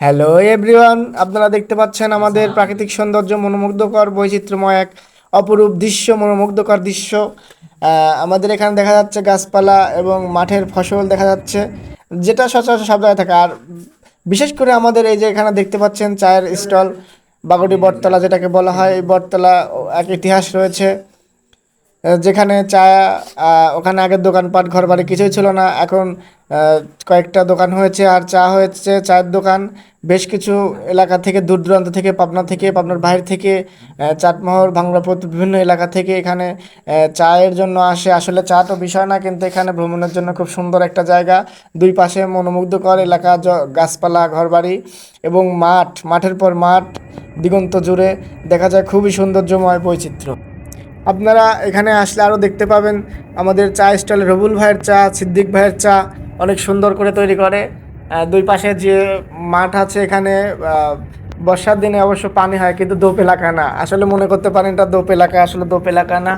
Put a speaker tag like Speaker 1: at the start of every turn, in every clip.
Speaker 1: Hello everyone, আপনারা দেখতে পাচ্ছেন আমাদের প্রাকৃতিক সৌন্দর্য, মনোমুগ্ধকর বৈচিত্র্যময় এক অপরূপ দৃশ্য, মনোমুগ্ধকর দৃশ্য। আমাদের এখানে দেখা যাচ্ছে গাছপালা এবং মাঠের ফসল দেখা যাচ্ছে, যেটা সচরাচর সব জায়গায় থাকে। আর বিশেষ করে আমাদের এই যে এখানে দেখতে পাচ্ছেন চায়ের স্টল, বাগুড়ি বটতলা যেটাকে বলা হয়, এই বটতলা এক ইতিহাস রয়েছে। যেখানে চা, ওখানে আগের দোকানপাট ঘরবাড়ি কিছুই ছিল না, এখন কয়েকটা দোকান হয়েছে আর চা হয়েছে, চায়ের দোকান। বেশ কিছু এলাকা থেকে, দূর দূরান্ত থেকে, পাবনা থেকে, পাবনার বাইরে থেকে, চাটমোহর, ভাঙ্গড়াপোতা, বিভিন্ন এলাকা থেকে এখানে চায়ের জন্য আসে। আসলে চা তো বিষয় না, কিন্তু এখানে ভ্রমণের জন্য খুব সুন্দর একটা জায়গা। দুই পাশে মনোমুগ্ধকর এলাকা, গাছপালা, ঘরবাড়ি এবং মাঠ, মাঠের পর মাঠ, দিগন্ত জুড়ে দেখা যায় খুবই সৌন্দর্যময় বৈচিত্র্য। আপনারা এখানে আসলে আরও দেখতে পাবেন আমাদের চা স্টলে রবুল ভাইয়ের চা, সিদ্দিক ভাইয়ের চা অনেক সুন্দর করে তৈরি করে। দুই পাশে যে মাঠ আছে এখানে, বর্ষার দিনে অবশ্য পানি হয়, কিন্তু দোপ এলাকা না। আসলে মনে করতে পারেন এটা দোপ এলাকা, আসলে দোপ এলাকা না।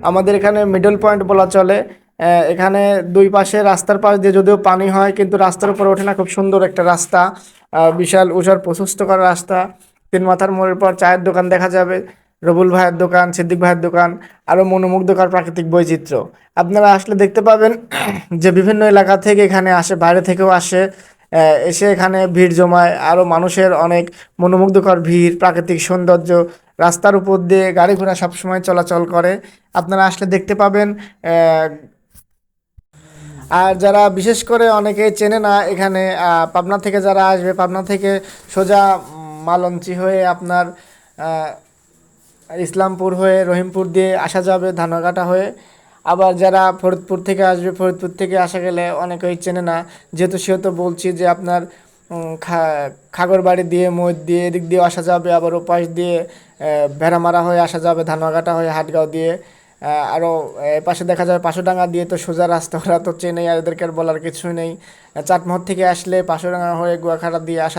Speaker 1: আমাদের এখানে মিডল পয়েন্ট বলা চলে। এখানে দুই পাশে রাস্তার পাশ দিয়ে যদিও পানি হয়, কিন্তু রাস্তার উপর ওঠে না। খুব সুন্দর একটা রাস্তা, বিশাল উষার প্রশস্ত করা রাস্তা। তিন মাথার মোড়ের পর চায়ের দোকান দেখা যাবে, রবুল ভাইয়ের দোকান, সিদ্দিক ভাইয়ের দোকান, আরও মনোমুগ্ধকর প্রাকৃতিক বৈচিত্র্য। আপনারা আসলে দেখতে পাবেন যে বিভিন্ন এলাকা থেকে এখানে আসে, বাইরে থেকেও আসে। এসে এখানে ভিড় জমায়, আরও মানুষের অনেক মনোমুগ্ধকর ভিড়, প্রাকৃতিক সৌন্দর্য, রাস্তার উপর দিয়ে গাড়ি ঘোড়া সবসময় চলাচল করে। আপনারা আসলে দেখতে পাবেন। আর যারা বিশেষ করে অনেকেই চেনে না এখানে, পাবনা থেকে যারা আসবে, পাবনা থেকে সোজা মালঞ্চি হয়ে আপনার ইসলামপুর হয়ে রহিমপুর দিয়ে আসা যাবে, ধানকাটা হয়ে। আবার যারা ফরিদপুর থেকে আসবে, ফরিদপুর থেকে আসা গেলে অনেকেই চেনে না, যেহেতু সেহেতু বলছি যে আপনার খাগড়বাড়ি দিয়ে, মইদ দিয়ে, এদিক দিয়ে আসা যাবে। আবার ওপাশ দিয়ে ভেড়ামারা হয়ে আসা যাবে, ধানকাটা হয়ে হাটগাঁও দিয়ে। আরও পাশে দেখা যাবে পাঁচুডাঙ্গা দিয়ে, তো সোজা রাস্তা, ওরা তো চেনেই, আর এদেরকে আর বলার কিছুই নেই। চাটমোহর থেকে আসলে পাঁচুডাঙ্গা হয়ে গুয়াখাড়া দিয়ে আসা